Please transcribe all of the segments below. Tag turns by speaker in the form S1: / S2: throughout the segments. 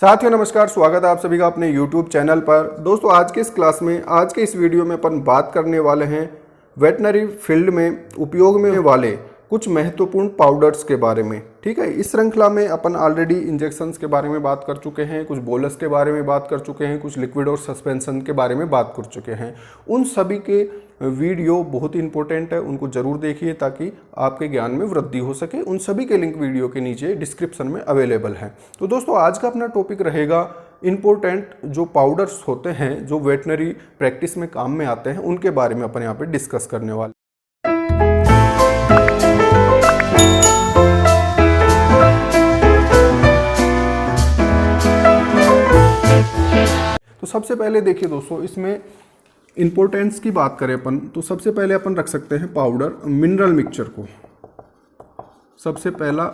S1: साथियों नमस्कार, स्वागत है आप सभी का अपने YouTube चैनल पर। दोस्तों आज के इस क्लास में, आज के इस वीडियो में अपन बात करने वाले हैं वेटनरी फील्ड में उपयोग में वाले कुछ महत्वपूर्ण पाउडर्स के बारे में। ठीक है, इस श्रृंखला में अपन ऑलरेडी इंजेक्शंस के बारे में बात कर चुके हैं, कुछ बोलस के बारे में बात कर चुके हैं, कुछ लिक्विड और सस्पेंशन के बारे में बात कर चुके हैं। उन सभी के वीडियो बहुत ही इंपॉर्टेंट है, उनको जरूर देखिए ताकि आपके ज्ञान में वृद्धि हो सके। उन सभी के लिंक वीडियो के नीचे डिस्क्रिप्शन में अवेलेबल है। तो दोस्तों आज का अपना टॉपिक रहेगा इंपॉर्टेंट जो पाउडर्स होते हैं जो वेटनरी प्रैक्टिस में काम में आते हैं, उनके बारे में अपन यहाँ पे डिस्कस करने वाले। तो सबसे पहले देखिए दोस्तों, इसमें इंपॉर्टेंस की बात करें अपन तो सबसे पहले अपन रख सकते हैं पाउडर मिनरल मिक्सचर को। सबसे पहला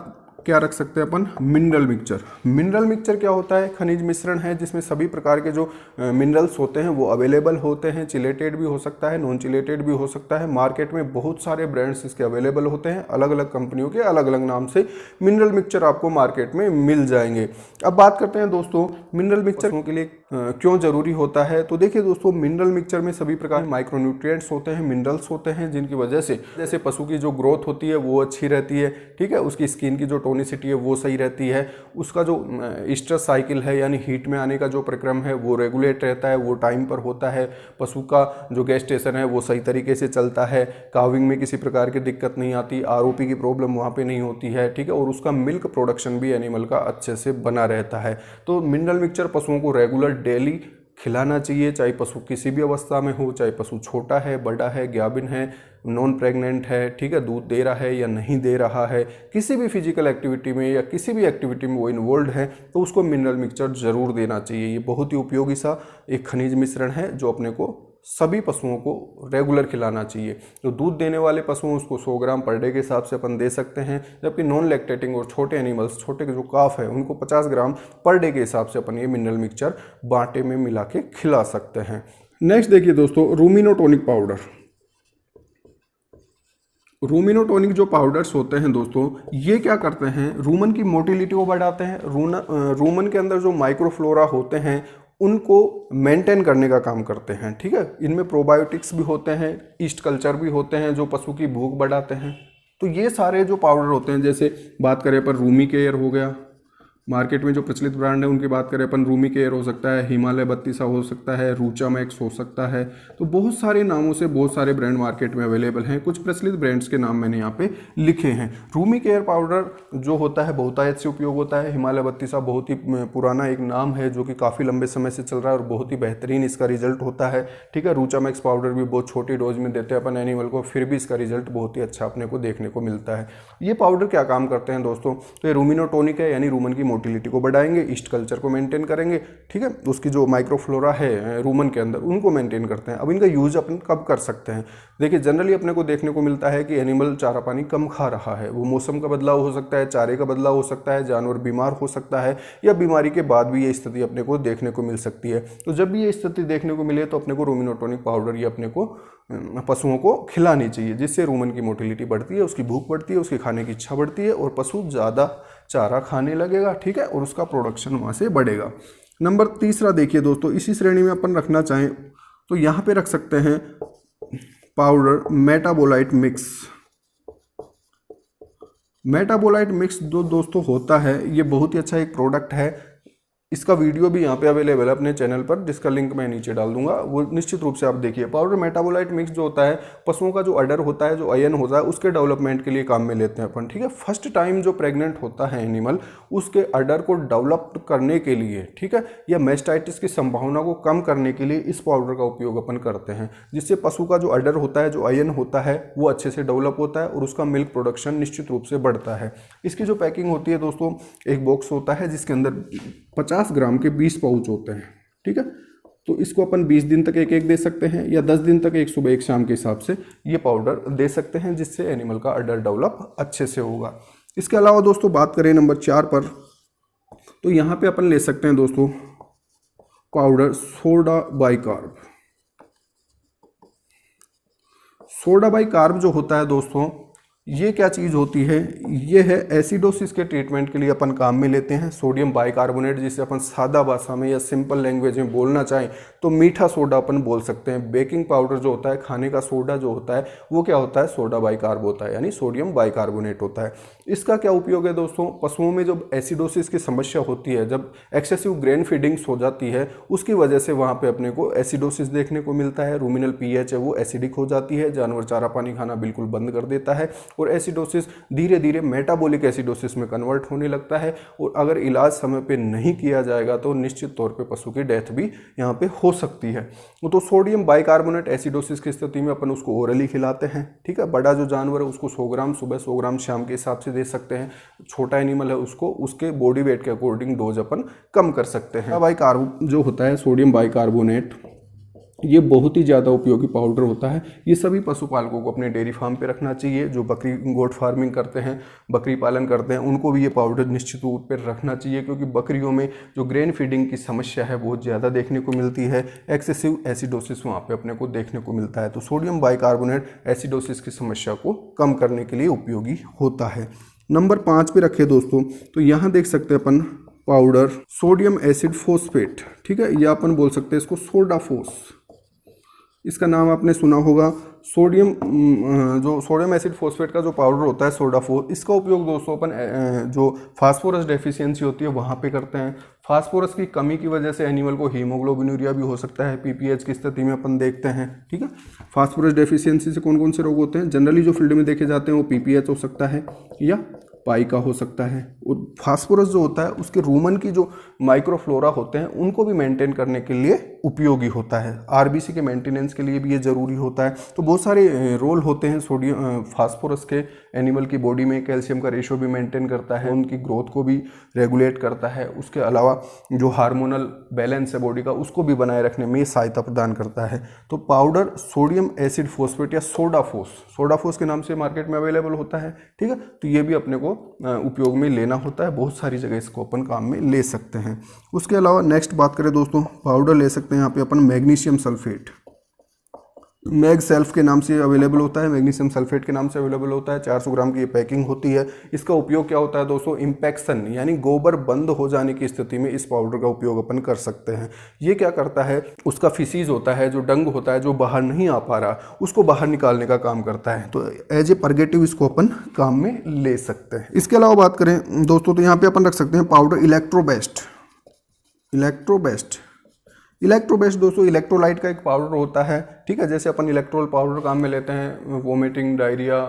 S1: क्या रख सकते हैं अपन? Mineral mixture. मिनरल मिक्सचर क्या होता है? खनिज मिश्रण है जिसमें सभी प्रकार के जो मिनरल्स होते हैं वो अवेलेबल होते हैं। चिलेटेड भी हो सकता है, नॉन चिलेटेड भी हो सकता है। मार्केट में बहुत सारे ब्रांड्स इसके अवेलेबल होते हैं, अलग अलग कंपनियों के अलग अलग नाम से मिनरल मिक्सचर आपको मार्केट में मिल जाएंगे। अब बात करते हैं दोस्तों मिनरल मिक्सचर के लिए क्यों जरूरी होता है। तो देखिए दोस्तों, मिनरल मिक्सचर में सभी प्रकार माइक्रोन्यूट्रिएंट्स होते हैं, मिनरल्स होते हैं, जिनकी वजह से जैसे पशु की जो ग्रोथ होती है वो अच्छी रहती है। ठीक है, उसकी स्किन की जो टोनिसिटी है वो सही रहती है, उसका जो स्ट्रेस साइकिल है यानी हीट में आने का जो प्रक्रम है वो रेगुलेट रहता है, वो टाइम पर होता है। पशु का जो गेस्टेशन है वो सही तरीके से चलता है, काविंग में किसी प्रकार की दिक्कत नहीं आती, आरओपी की प्रॉब्लम वहाँ पे नहीं होती है। ठीक है, और उसका मिल्क प्रोडक्शन भी एनिमल का अच्छे से बना रहता है। तो मिनरल मिक्सचर पशुओं को रेगुलर डेली खिलाना चाहिए, चाहे पशु किसी भी अवस्था में हो, चाहे पशु छोटा है, बड़ा है, ज्ञाबिन है, नॉन प्रेग्नेंट है, ठीक है, दूध दे रहा है या नहीं दे रहा है, किसी भी फिजिकल एक्टिविटी में या किसी भी एक्टिविटी में वो इन्वॉल्व है तो उसको मिनरल मिक्सचर जरूर देना चाहिए। ये बहुत ही उपयोगी सा एक खनिज मिश्रण है जो अपने को सभी पशुओं को रेगुलर खिलाना चाहिए। तो दूध देने वाले पशुओं उसको 100 ग्राम पर डे के हिसाब से अपन दे सकते हैं, जबकि नॉन लैक्टेटिंग और छोटे एनिमल्स, छोटे जो काफ है, उनको 50 ग्राम पर डे के हिसाब से अपन ये मिनरल मिक्सचर बाटे में मिला के खिला सकते हैं। नेक्स्ट देखिए दोस्तों, रूमिनोटोनिक पाउडर। रूमिनोटोनिक जो पाउडर्स होते हैं दोस्तों, ये क्या करते हैं? रूमन की मोटिलिटी को बढ़ाते हैं। रूमन के अंदर जो माइक्रोफ्लोरा होते हैं उनको मेंटेन करने का काम करते हैं। ठीक है, इनमें प्रोबायोटिक्स भी होते हैं, ईस्ट कल्चर भी होते हैं जो पशु की भूख बढ़ाते हैं। तो ये सारे जो पाउडर होते हैं, जैसे बात करें पर रूमी केयर हो गया, मार्केट में जो प्रचलित ब्रांड है उनकी बात करें अपन, रूमी केयर हो सकता है, हिमालय 32 हो सकता है, रूचा मैक्स हो सकता है। तो बहुत सारे नामों से बहुत सारे ब्रांड मार्केट में अवेलेबल हैं। कुछ प्रचलित ब्रांड्स के नाम मैंने यहाँ पे लिखे हैं। रूमी केयर पाउडर जो होता है बहुतायत से उपयोग होता है। हिमालय 32 बहुत ही पुराना एक नाम है जो कि काफ़ी लंबे समय से चल रहा है और बहुत ही बेहतरीन इसका रिजल्ट होता है। ठीक है, रूचा मैक्स पाउडर भी बहुत छोटी डोज में देते हैं अपन एनिमल को, फिर भी इसका रिजल्ट बहुत ही अच्छा अपने को देखने को मिलता है। ये पाउडर क्या काम करते हैं दोस्तों? तो ये रूमिनोटोनिक है, यानी रूमन की मोटिलिटी को बढ़ाएंगे, ईस्ट कल्चर को मेंटेन करेंगे। ठीक है, उसकी जो माइक्रोफ्लोरा है रूमन के अंदर उनको मेंटेन करते हैं। अब इनका यूज अपन कब कर सकते हैं? देखिए, जनरली अपने को देखने को मिलता है कि एनिमल चारा पानी कम खा रहा है, वो मौसम का बदलाव हो सकता है, चारे का बदलाव हो सकता है, जानवर बीमार हो सकता है, या बीमारी के बाद भी ये स्थिति अपने को देखने को मिल सकती है। तो जब भी ये स्थिति देखने को मिले तो अपने को रूमिनोटोनिक पाउडर ये अपने को पशुओं को खिलानी चाहिए, जिससे रूमन की मोटिलिटी बढ़ती है, उसकी भूख बढ़ती है, उसकी खाने की इच्छा बढ़ती है और पशु ज़्यादा चारा खाने लगेगा। ठीक है, और उसका प्रोडक्शन वहाँ से बढ़ेगा। नंबर तीसरा देखिए दोस्तों, इसी श्रेणी में अपन रखना चाहें तो यहाँ पे रख सकते हैं powder metabolite mix. Metabolite mix जो दोस्तों होता है ये बहुत ही अच्छा एक प्रोडक्ट है। इसका वीडियो भी यहाँ पे अवेलेबल है अपने चैनल पर, जिसका लिंक मैं नीचे डाल दूंगा, वो निश्चित रूप से आप देखिए। पाउडर मेटाबोलाइट मिक्स जो होता है, पशुओं का जो अडर होता है, जो अयन होता है, उसके डेवलपमेंट के लिए काम में लेते हैं अपन। ठीक है, फर्स्ट टाइम जो प्रेग्नेंट होता है एनिमल, उसके अडर को डेवलप करने के लिए, ठीक है, या मेस्टाइटिस की संभावना को कम करने के लिए इस पाउडर का उपयोग अपन करते हैं, जिससे पशु का जो अडर होता है, जो अयन होता है, वो अच्छे से डेवलप होता है और उसका मिल्क प्रोडक्शन निश्चित रूप से बढ़ता है। इसकी जो पैकिंग होती है दोस्तों, एक बॉक्स होता है जिसके अंदर 50 ग्राम के 20 पाउच होते हैं। ठीक है, तो इसको अपन 20 दिन तक एक एक दे सकते हैं या 10 दिन तक एक सुबह एक शाम के हिसाब से ये पाउडर दे सकते हैं, जिससे एनिमल का अडर डेवलप अच्छे से होगा। इसके अलावा दोस्तों बात करें नंबर 4 पर, तो यहाँ पे अपन ले सकते हैं दोस्तों powder soda bicarb. Soda bicarb जो होता है दोस्तों, ये क्या चीज़ होती है, ये है एसिडोसिस के ट्रीटमेंट के लिए अपन काम में लेते हैं सोडियम बाइकार्बोनेट, जिसे अपन सादा भाषा में या सिंपल लैंग्वेज में बोलना चाहें तो मीठा सोडा अपन बोल सकते हैं। बेकिंग पाउडर जो होता है, खाने का सोडा जो होता है, वो क्या होता है, सोडा बाइकार्ब होता है, यानी सोडियम बाइकार्बोनेट होता है। इसका क्या उपयोग है दोस्तों, पशुओं में जब एसिडोसिस की समस्या होती है, जब एक्सेसिव ग्रेन फीडिंग्स हो जाती है, उसकी वजह से वहाँ पे अपने को एसिडोसिस देखने को मिलता है। रूमिनल पीएच है वो एसिडिक हो जाती है, जानवर चारा पानी खाना बिल्कुल बंद कर देता है और एसिडोसिस धीरे धीरे मेटाबॉलिक एसिडोसिस में कन्वर्ट होने लगता है। और अगर इलाज समय पे नहीं किया जाएगा तो निश्चित तौर पे पशु की डेथ भी यहाँ पे हो सकती है। तो सोडियम बाइकार्बोनेट एसिडोसिस की स्थिति में अपन उसको ओरली खिलाते हैं, ठीक है। बड़ा जो जानवर है उसको 100 ग्राम सुबह 100 ग्राम शाम के हिसाब से दे सकते हैं। छोटा एनिमल है उसको उसके बॉडी वेट के अकॉर्डिंग डोज अपन कम कर सकते हैं। बाइकार्ब जो होता है सोडियम बाइकार्बोनेट, ये बहुत ही ज़्यादा उपयोगी पाउडर होता है। ये सभी पशुपालकों को अपने डेयरी फार्म पे रखना चाहिए। जो बकरी गोट फार्मिंग करते हैं, बकरी पालन करते हैं, उनको भी ये पाउडर निश्चित रूप पर रखना चाहिए, क्योंकि बकरियों में जो ग्रेन फीडिंग की समस्या है बहुत ज़्यादा देखने को मिलती है। एक्सेसिव एसिडोसिस वहाँ पे अपने को देखने को मिलता है। तो सोडियम बाइकार्बोनेट एसिडोसिस की समस्या को कम करने के लिए उपयोगी होता है। नंबर 5 पे रखे दोस्तों, तो यहाँ देख सकते हैं अपन पाउडर सोडियम एसिड फोस्फेट, ठीक है, या अपन बोल सकते हैं इसको सोडाफोस। इसका नाम आपने सुना होगा। जो सोडियम एसिड फोस्फेट का जो पाउडर होता है सोडाफोस, इसका उपयोग दोस्तों अपन जो फास्फोरस डेफिशिएंसी होती है वहाँ पे करते हैं। फास्फोरस की कमी की वजह से एनिमल को हीमोग्लोबिनूरिया भी हो सकता है, पीपीएच की स्थिति में अपन देखते हैं, ठीक है। फास्फोरस डेफिशिएंसी से कौन कौन से रोग होते हैं, जनरली जो फील्ड में देखे जाते हैं वो पीपीएच हो सकता है या पाइका हो सकता है। और फास्फोरस जो होता है उसके रूमन की जो माइक्रोफ्लोरा होते हैं उनको भी मेंटेन करने के लिए उपयोगी होता है। आरबीसी के मेंटेनेंस के लिए भी ये जरूरी होता है। तो बहुत सारे रोल होते हैं सोडियम फास्फोरस के एनिमल की बॉडी में। कैल्शियम का रेशो भी मेंटेन करता है, उनकी ग्रोथ को भी रेगुलेट करता है। उसके अलावा जो हार्मोनल बैलेंस है बॉडी का उसको भी बनाए रखने में सहायता प्रदान करता है। तो पाउडर सोडियम एसिड फोस्फेट या सोडाफोस के नाम से मार्केट में अवेलेबल होता है, ठीक है। तो ये भी अपने को उपयोग में लेना होता है। बहुत सारी जगह इसको अपन काम में ले सकते हैं। उसके अलावा नेक्स्ट बात करें दोस्तों, पाउडर ले सकते हैं यहाँ पे अपन मैग्नीशियम सल्फेट। मैग सेल्फ के नाम से अवेलेबल होता है, मैग्नीशियम सल्फेट के नाम से अवेलेबल होता है। 400 ग्राम की ये पैकिंग होती है। इसका उपयोग क्या होता है दोस्तों, इंफेक्शन यानी गोबर बंद हो जाने की स्थिति में इस पाउडर का उपयोग अपन कर सकते हैं। ये क्या करता है, उसका फिसीज होता है, जो डंग होता है जो बाहर नहीं आ पा रहा, उसको बाहर निकालने का काम करता है। तो एज ए परगेटिव इसको अपन काम में ले सकते हैं। इसके अलावा बात करें दोस्तों तो यहाँ पे अपन रख सकते हैं पाउडर इलेक्ट्रोबेस्ट दोस्तों इलेक्ट्रोलाइट का एक पाउडर होता है, ठीक है। जैसे अपन इलेक्ट्रोल पाउडर काम में लेते हैं वोमिटिंग डायरिया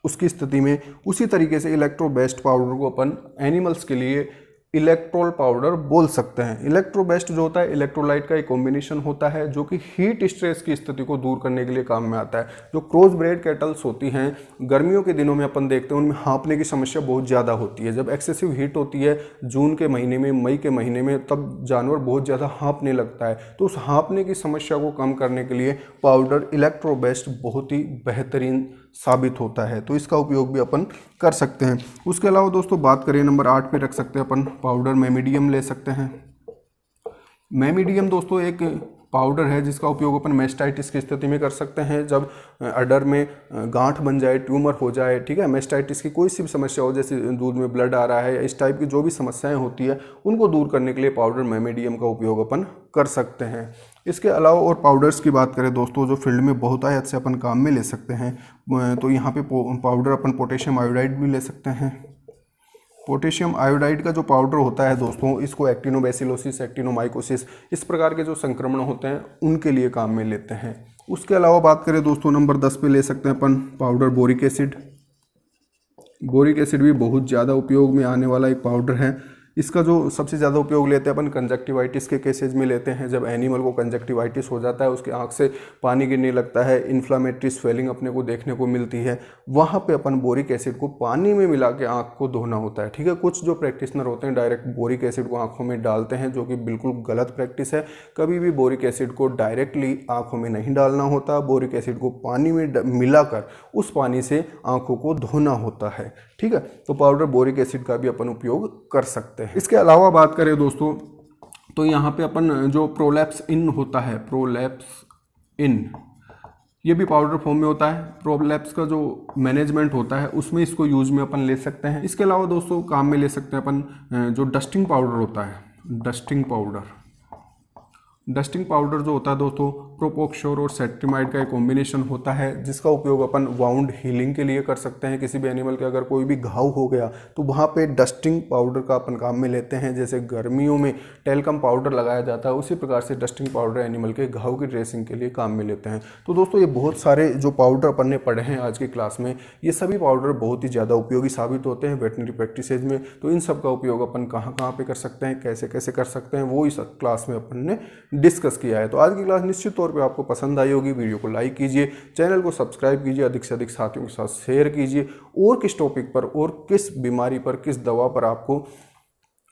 S1: उसकी स्थिति में, उसी तरीके से इलेक्ट्रोबेस्ट पाउडर को अपन एनिमल्स के लिए इलेक्ट्रोल पाउडर बोल सकते हैं। इलेक्ट्रोबेस्ट जो होता है इलेक्ट्रोलाइट का एक कॉम्बिनेशन होता है जो कि हीट स्ट्रेस की स्थिति को दूर करने के लिए काम में आता है। जो क्रॉस ब्रेड कैटल्स होती हैं गर्मियों के दिनों में अपन देखते हैं उनमें हाँपने की समस्या बहुत ज़्यादा होती है। जब एक्सेसिव हीट होती है जून के महीने में, मई के महीने में, तब जानवर बहुत ज़्यादा हाँपने लगता है। तो उस हाँपने की समस्या को कम करने के लिए पाउडर इलेक्ट्रोबेस्ट बहुत ही बेहतरीन साबित होता है। तो इसका उपयोग भी अपन कर सकते हैं। उसके अलावा दोस्तों बात करें नंबर 8 पे रख सकते हैं अपन पाउडर मेमिडियम ले सकते हैं। मेमिडियम दोस्तों एक पाउडर है जिसका उपयोग अपन मेस्टाइटिस की स्थिति में कर सकते हैं। जब अडर में गांठ बन जाए, ट्यूमर हो जाए, ठीक है, मेस्टाइटिस की कोई सी भी समस्या हो, जैसे दूध में ब्लड आ रहा है या इस टाइप की जो भी समस्याएं होती है उनको दूर करने के लिए पाउडर मेमिडियम का उपयोग अपन कर सकते हैं। इसके अलावा और पाउडर्स की बात करें दोस्तों जो फील्ड में बहुत आयत से अपन काम में ले सकते हैं, तो यहाँ पे पाउडर अपन पोटेशियम आयोडाइड भी ले सकते हैं। पोटेशियम आयोडाइड का जो पाउडर होता है दोस्तों, इसको एक्टिनोबैसिलोसिस, एक्टिनोमाइकोसिस इस प्रकार के जो संक्रमण होते हैं उनके लिए काम में लेते हैं। उसके अलावा बात करें दोस्तों नंबर 10 पे ले सकते हैं अपन powder boric acid. Boric acid भी बहुत ज़्यादा उपयोग में आने वाला एक पाउडर है। इसका जो सबसे ज़्यादा उपयोग लेते हैं अपन कंजक्टिवाइटिस के केसेज में लेते हैं। जब एनिमल को कंजक्टिवाइटिस हो जाता है, उसके आँख से पानी गिरने लगता है, इन्फ्लामेटरी स्वेलिंग अपने को देखने को मिलती है, वहाँ पे अपन बोरिक एसिड को पानी में मिला के आँख को धोना होता है, ठीक है। कुछ जो प्रैक्टिशनर होते हैं डायरेक्ट बोरिक एसिड को आँखों में डालते हैं, जो कि बिल्कुल गलत प्रैक्टिस है। कभी भी बोरिक एसिड को डायरेक्टली आँखों में नहीं डालना होता। बोरिक एसिड को पानी में मिलाकर उस पानी से आँखों को धोना होता है, ठीक है। तो पाउडर बोरिक एसिड का भी अपन उपयोग कर सकते हैं। इसके अलावा बात करें दोस्तों तो यहाँ पे अपन जो प्रोलैप्स इन होता है, प्रोलैप्स इन, ये भी पाउडर फॉर्म में होता है। प्रोलैप्स का जो मैनेजमेंट होता है उसमें इसको यूज में अपन ले सकते हैं। इसके अलावा दोस्तों काम में ले सकते हैं अपन जो डस्टिंग पाउडर होता है, डस्टिंग पाउडर जो होता है दोस्तों प्रोपोक्श्योर और सेट्रिमाइड का एक कॉम्बिनेशन होता है, जिसका उपयोग अपन वाउंड हीलिंग के लिए कर सकते हैं। किसी भी एनिमल के अगर कोई भी घाव हो गया तो वहाँ पे डस्टिंग पाउडर का अपन काम में लेते हैं। जैसे गर्मियों में टेल्कम पाउडर लगाया जाता है, उसी प्रकार से डस्टिंग पाउडर एनिमल के घाव की ड्रेसिंग के लिए काम में लेते हैं। तो दोस्तों ये बहुत सारे जो पाउडर अपन ने पढ़े हैं आज की क्लास में, ये सभी पाउडर बहुत ही ज़्यादा उपयोगी साबित होते हैं वेटनरी प्रैक्टिसेज में। तो इन सब का उपयोग अपन कहाँ कहाँ पे कर सकते हैं, कैसे कैसे कर सकते हैं, वो इस क्लास में अपन ने डिस्कस किया है। तो आज की क्लास निश्चित तौर पे आपको पसंद आई होगी। वीडियो को लाइक कीजिए, चैनल को सब्सक्राइब कीजिए, अधिक से अधिक साथियों के साथ शेयर कीजिए। और किस टॉपिक पर और किस बीमारी पर, किस दवा पर आपको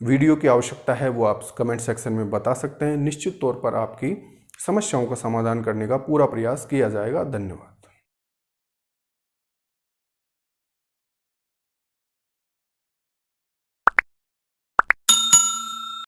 S1: वीडियो की आवश्यकता है वो आप कमेंट सेक्शन में बता सकते हैं। निश्चित तौर पर आपकी समस्याओं का समाधान करने का पूरा प्रयास किया जाएगा। धन्यवाद।